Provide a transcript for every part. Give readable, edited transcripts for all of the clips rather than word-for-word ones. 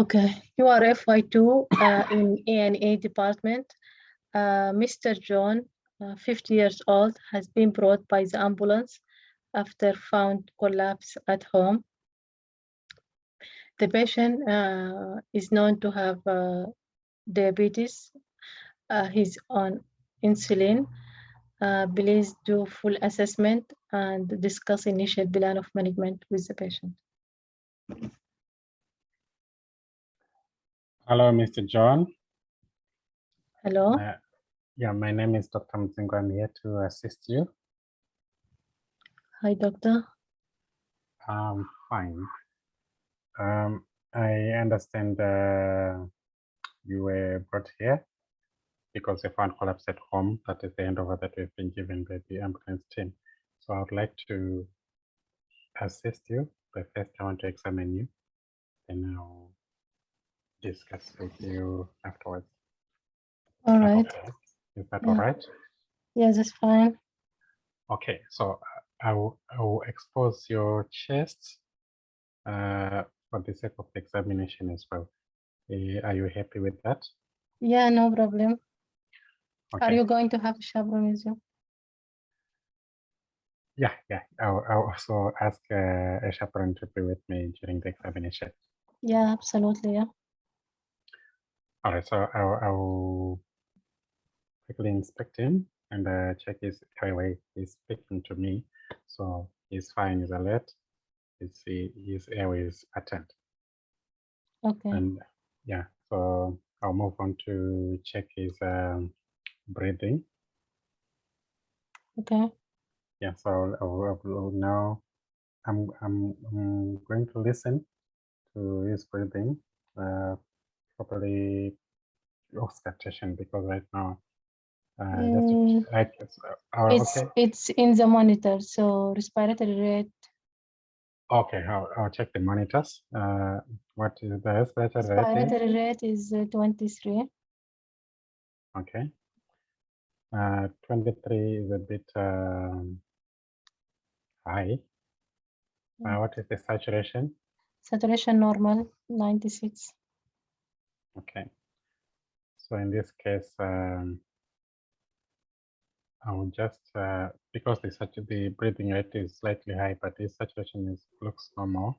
Okay, you are FY2 in A&E department. Mr. John, 50 years old, has been brought by the ambulance after found collapse at home. The patient is known to have diabetes. He's on insulin. Please do full assessment and discuss initial plan of management with the patient. Hello, Mr. John. Hello. Yeah, my name is Dr. Mzingo. I'm here to assist you. Hi, doctor. Fine. I understand you were brought here because you found collapse at home. That is the handover that we've been given by the ambulance team. So I would like to assist you. But first, I want to examine you, and I'll discuss with you afterwards. All right. Okay. Is that Yeah. all right? Yes, that's fine. Okay, so I will expose your chest for the sake of the examination as well. Are you happy with that? Yeah, no problem. Okay. Are you going to have a chaperone with you? Yeah. I'll also ask a chaperone to be with me during the examination. Yeah, absolutely. Yeah. All right, so I'll quickly inspect him and check his airway. He's speaking to me, so he's fine, he's alert. His airway is patterned. Okay. And yeah, so I'll move on to check his breathing. Okay. Yeah, so I'll now I'm going to listen to his breathing, probably auscultation, because right now It's in the monitor, so respiratory rate. Okay, I'll check the monitors. What is the respiratory rate? Respiratory rate is 23. Okay. 23 is a bit high. What is the saturation? Saturation normal, 96. Okay. So in this case, I will just, because the breathing rate is slightly high, but the saturation looks normal,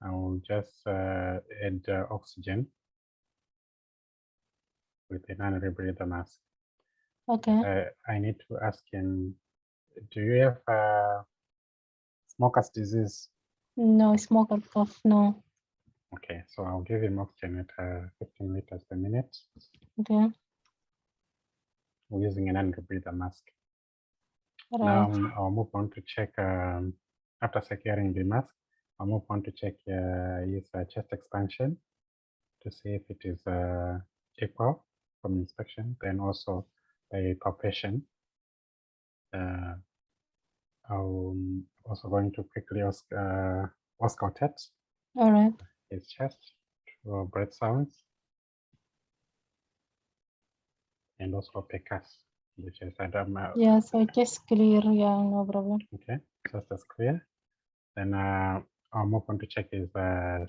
I will just add oxygen with a non-rebreather mask. Okay. I need to ask him, do you have smoker's disease? No, smoker cough, no. Okay, so I'll give him oxygen at 15 liters per minute. Okay. We're using a non-rebreather mask. Right. Now I'll move on to check, after securing the mask, I'll move on to check his chest expansion to see if it is equal from inspection, then also by palpation. I'm also going to quickly auscultate All right. his chest for breath sounds and also percuss, which is Yeah, so just clear. Yeah, no problem. okay, chest is clear. Then I'll move on to check his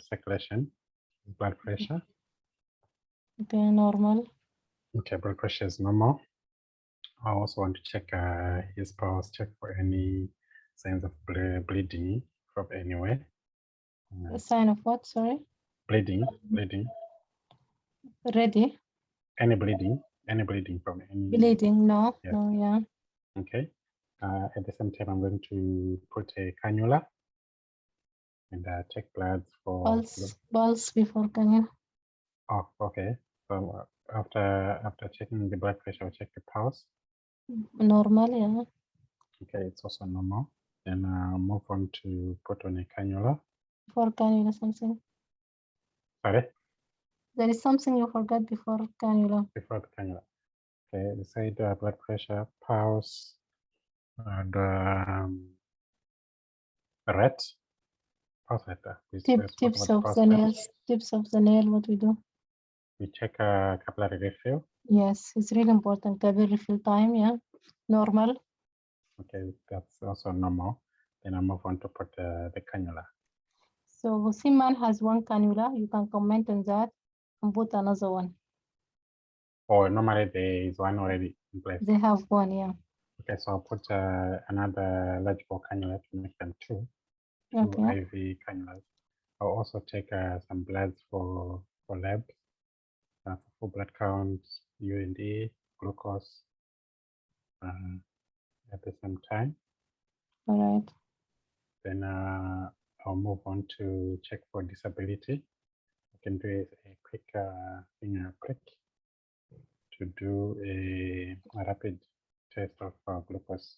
circulation, his blood pressure. Okay, normal. Okay, blood pressure is normal. I also want to check his pulse, check for any signs of bleeding from anywhere. A sign of what? Sorry. Bleeding. Ready. Any bleeding from any. Bleeding? No. Yes. No. Yeah. Okay. At the same time, I'm going to put a cannula and check bloods for pulse before cannula. Oh, okay. So after checking the blood pressure, I'll check the pulse. Normal, yeah. Okay, it's also normal. Then I'll move on to put on a cannula. Before cannula, something. Sorry? There is something you forgot before cannula. Before the cannula. Okay, we say the blood pressure, pulse, and red. Pulse rate. Tips of the nails. Tips of the nail. What we do? We check capillary refill. Yes, it's really important. Capillary refill time. Yeah, normal. Okay, that's also normal. Then I move on to put the cannula. So Simman has one cannula. You can comment on that and put another one. Or normally there is one already in place. They have one, yeah. Okay, so I'll put another large bore cannula to make them two Okay. IV cannulas. I'll also take some bloods for labs, for full blood counts, UND, glucose at the same time. All right. Then I'll move on to check for disability. I can do a quick finger prick to do a rapid test of glucose.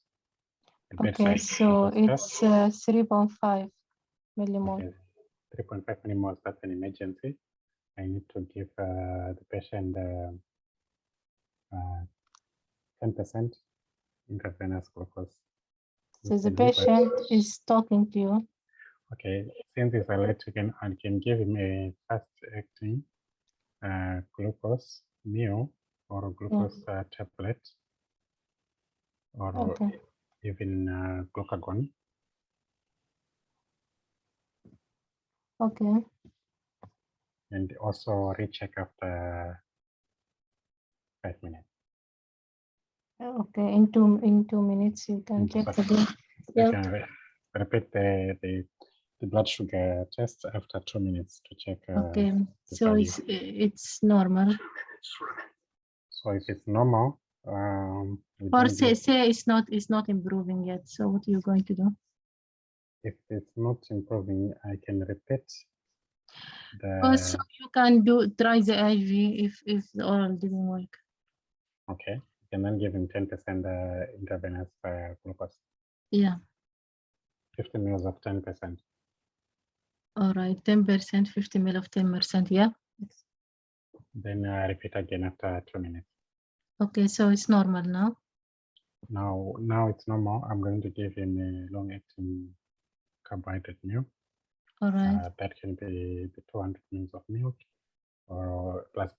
Okay, so it's 3.5 millimole. Okay. 3.5 millimoles, that's an emergency. I need to give the patient 10% intravenous glucose. So the patient is talking to you. Okay, since it's alert, I can give him a fast-acting glucose meal or glucose tablet, or even glucagon. Okay. And also recheck after 5 minutes. Okay, in 2 minutes you can check again. You can repeat the blood sugar test after 2 minutes to check. Okay, so it's normal. So if it's normal, or say it's not improving yet. So what are you going to do? If it's not improving, I can repeat the. Also, you can try the IV if the oral didn't work. Okay, you can then give him 10% intravenous glucose. Yeah. 50 mils of 10%. All right, 10%, 50 mil of 10%, yeah. Then repeat again after 2 minutes. Okay, so it's normal now. Now it's normal. I'm going to give him a long-acting carbohydrate meal. All right. That can be the 200 mils of milk, or plus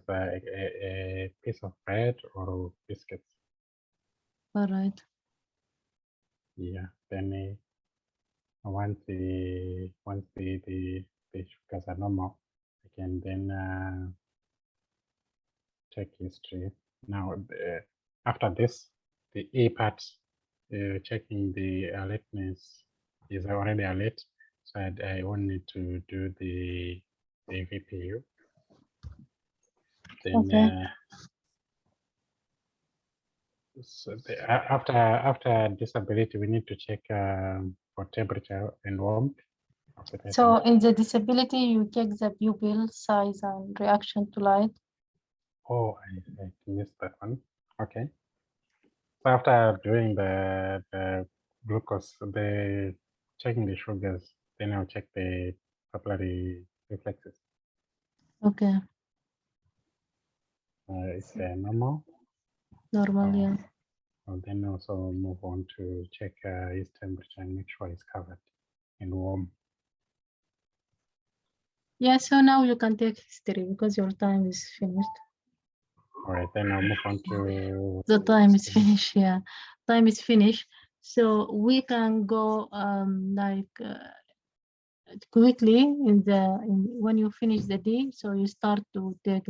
a piece of bread or biscuits. All right. Yeah. Then once the sugars are normal, I can then check history. Now, after this, the A part, checking the alertness is already alert, so I won't need to do the VPU. Then so after disability, we need to check for temperature and warmth. So in the disability, you check the pupil size and reaction to light. Oh, I missed that one. Okay. So after doing the glucose, checking the sugars, then I'll check the papillary reflexes. Okay. It's normal. Normal, yeah. I'll then also move on to check his temperature and make sure it's covered and warm. Yeah, so now you can take history because your time is finished. All right, then I'll move on to... The time is finished, yeah. Time is finished. So we can go quickly when you finish the day, so you start to take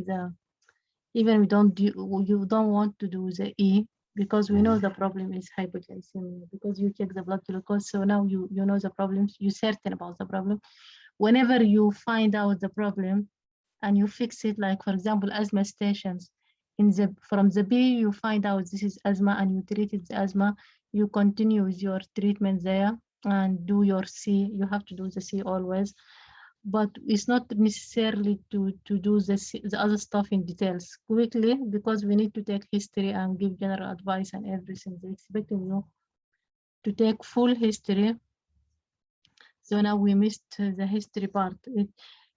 even you don't want to do the E, because we know the problem is hypoglycemia, because you check the blood glucose. So now you know the problems, you're certain about the problem. Whenever you find out the problem and you fix it, like for example, asthma stations, from the B, you find out this is asthma and you treated the asthma, you continue with your treatment there and do your C. You have to do the C always, but it's not necessarily to do the other stuff in details quickly, because we need to take history and give general advice and everything. They're expecting you to take full history. So now we missed the history part.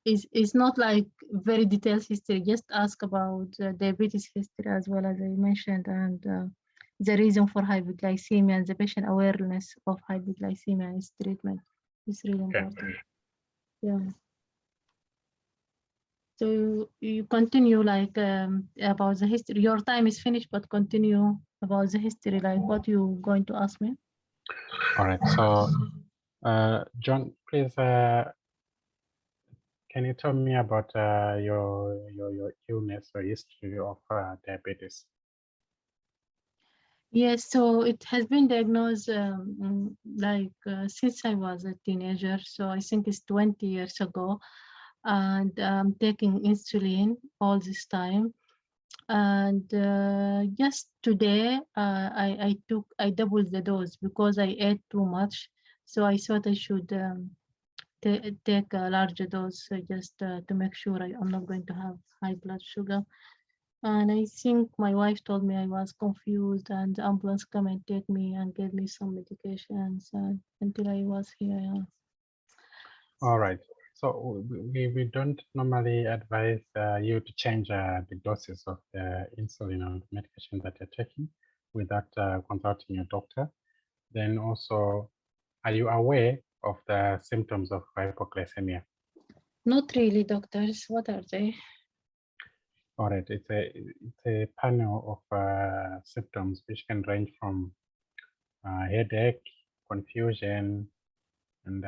It's not like very detailed history. Just ask about diabetes history as well, as I mentioned, and the reason for hypoglycemia and the patient awareness of hypoglycemia is treatment. It's really important. Yeah. So you continue like about the history. Your time is finished, but continue about the history, like what you going to ask me. All right. So, John, please can you tell me about your illness or history of diabetes? Yes, so it has been diagnosed since I was a teenager. So I think it's 20 years ago, and I'm taking insulin all this time. And just today, I doubled the dose because I ate too much. So I thought I should take a larger dose just to make sure I'm not going to have high blood sugar. And I think my wife told me I was confused, and the ambulance came and take me and gave me some medications until I was here. Yeah. All right. So we don't normally advise you to change the doses of the insulin or the medication that you're taking without consulting your doctor. Then also, are you aware of the symptoms of hypoglycemia? Not really, doctors. What are they? All right, it's a panel of symptoms which can range from headache, confusion, and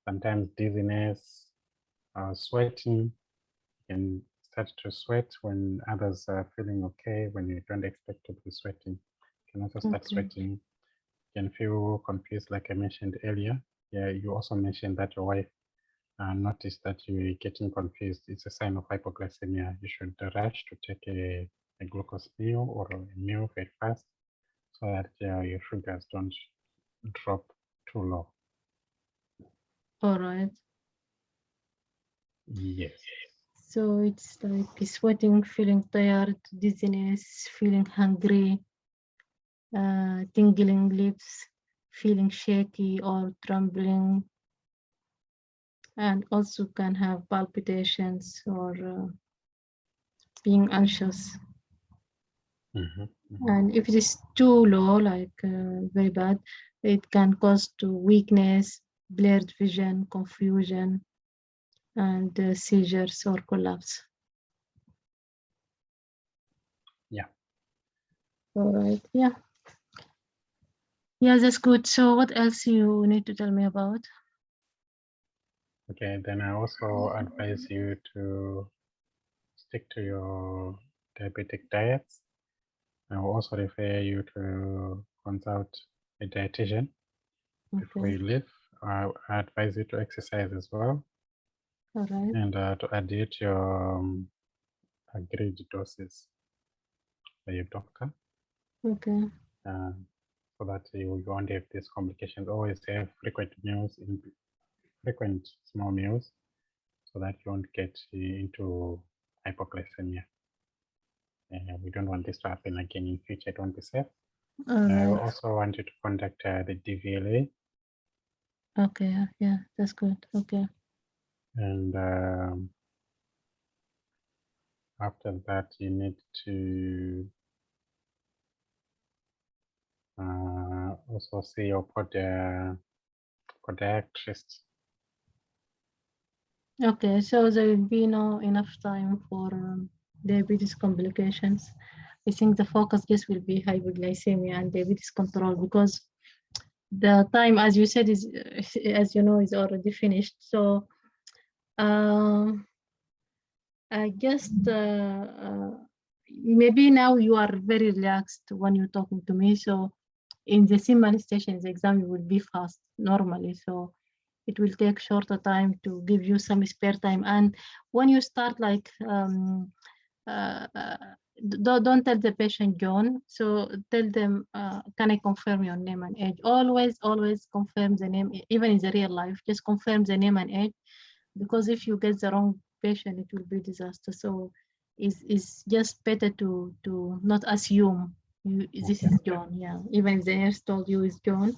sometimes dizziness, sweating. You can start to sweat when others are feeling okay, when you don't expect to be sweating. You can also start sweating. You can feel confused, like I mentioned earlier. Yeah, you also mentioned that your wife noticed that you're getting confused. It's a sign of hypoglycemia. You should rush to take a glucose meal or a meal very fast so that your sugars don't drop too low. All right. Yes. So it's like sweating, feeling tired, dizziness, feeling hungry, tingling lips, feeling shaky or trembling, and also can have palpitations or being anxious. And if it is too low, like very bad, it can cause to weakness, blurred vision, confusion, and seizures or collapse. Yeah. All right. Yeah. Yeah, that's good. So what else you need to tell me about? Okay, then I also advise you to stick to your diabetic diets. I will also refer you to consult a dietitian before you leave. I advise you to exercise as well. All right. And to adhere to your agreed doses by your doctor. Okay. So that you won't have these complications. Always have frequent small meals so that you won't get into hypoglycemia. We don't want this to happen again in future. It won't be safe. I also want you to contact the DVLA. Okay, yeah, that's good. Okay. And after that, you need to also see your podiatrist. Okay, so there will be no enough time for diabetes complications. I think the focus just will be hypoglycemia and diabetes control, because the time, as you said, is as you know, is already finished. So I just maybe now you are very relaxed when you're talking to me. So in the Simman station, the exam will be fast normally. So it will take shorter time to give you some spare time. And when you start, like don't tell the patient John. So tell them, can I confirm your name and age? Always confirm the name, even in the real life. Just confirm the name and age, because if you get the wrong patient, it will be disaster. So it's just better to not assume this is John. Yeah, even if the nurse told you it's John.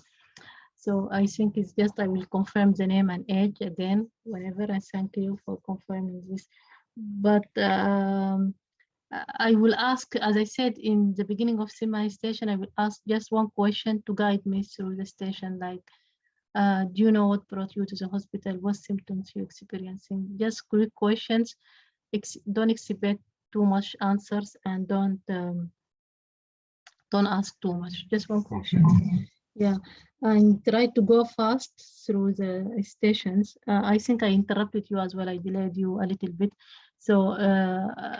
So I think it's just I will confirm the name and age again whenever. I thank you for confirming this. But I will ask, as I said in the beginning of Simman station, I will ask just one question to guide me through the station, like, do you know what brought you to the hospital? What symptoms you're experiencing? Just quick questions. Don't expect too much answers, and don't ask too much. Just one question. Yeah, and try to go fast through the stations. I think I interrupted you as well. I delayed you a little bit. So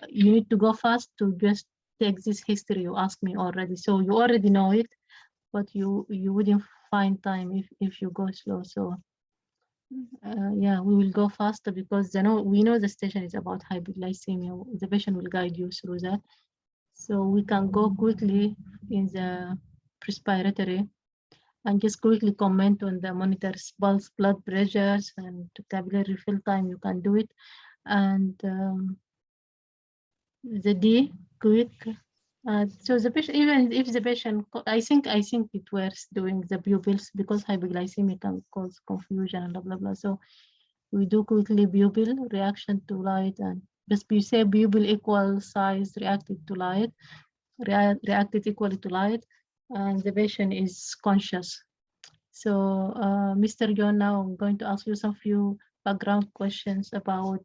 you need to go fast to just take this history you asked me already. So you already know it, but you wouldn't find time if you go slow. So yeah, we will go faster because we know the station is about hypoglycemia. The patient will guide you through that. So we can go quickly in the respiratory and just quickly comment on the monitor's pulse, blood pressures, and capillary refill time. You can do it. And the D, quick. So the patient, even if the patient, I think it worth doing the pupils because hypoglycemia can cause confusion and blah blah blah. So we do quickly pupil reaction to light, and just we say pupil equal size reacted to light, reacted equally to light, and the patient is conscious. So, Mr. John, now I'm going to ask you some few background questions about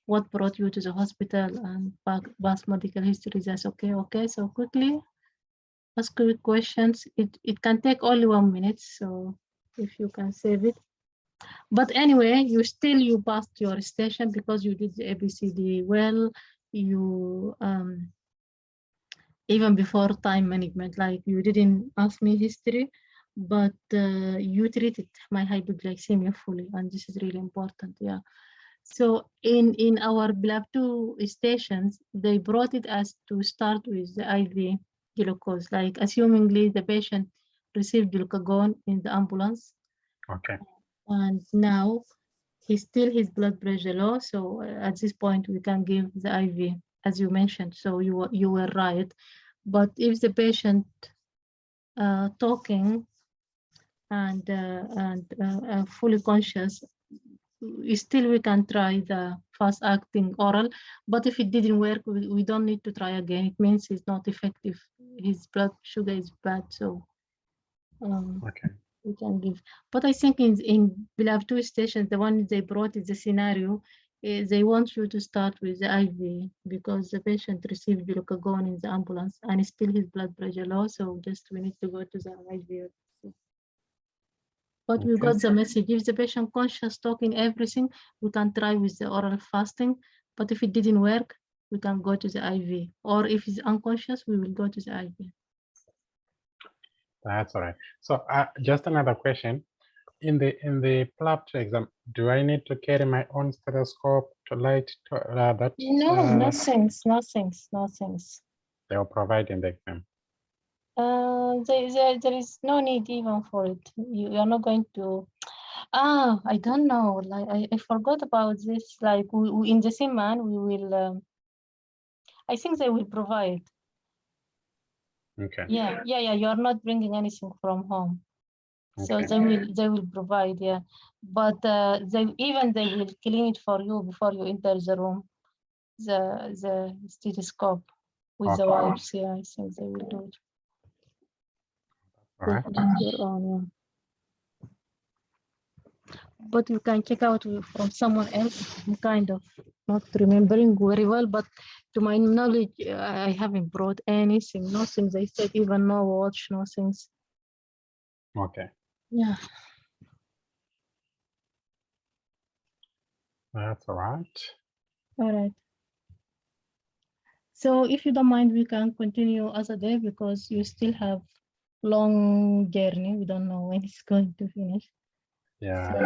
what brought you to the hospital and past medical history. That's okay. Okay, so quickly ask quick questions. It can take only 1 minute, so if you can save it. But anyway, you passed your station because you did the ABCD well. You even before time management, like you didn't ask me history, but you treated my hypoglycemia fully, and this is really important. Yeah. So in our PLAB2 stations, they brought it as to start with the IV glucose, like assumingly the patient received glucagon in the ambulance. Okay. And now his blood pressure low. So at this point we can give the IV, as you mentioned. So you were right. But if the patient talking and fully conscious, still we can try the fast acting oral. But if it didn't work, we don't need to try again. It means it's not effective. His blood sugar is bad, so Okay. we can give. But I think in PLAB2 stations, the one they brought is the scenario. They want you to start with the IV because the patient received glucagon in the ambulance and still his blood pressure low. So just we need to go to the IV. But we got the message. If the patient conscious talking everything, we can try with the oral fasting. But if it didn't work, we can go to the IV. Or if he's unconscious, we will go to the IV. That's all right. So just another question. In the PLAB2 exam, do I need to carry my own stethoscope to light that? No, nothing. They will provide in the exam. There is no need even for it. You are not going to. I don't know. Like I forgot about this. Like we in the Simman, we will. I think they will provide. Okay. Yeah. You are not bringing anything from home. So Okay. they will provide, yeah, but they will clean it for you before you enter the room, the stethoscope with the wipes. Yeah, I think they will do it. All right. Your own, yeah. But you can check out from someone else. I'm kind of not remembering very well, but to my knowledge, I haven't brought anything. Nothing. They said even no watch, no things. Okay. Yeah. That's all right. All right. So if you don't mind, we can continue other day because you still have long journey. We don't know when it's going to finish. Yeah. So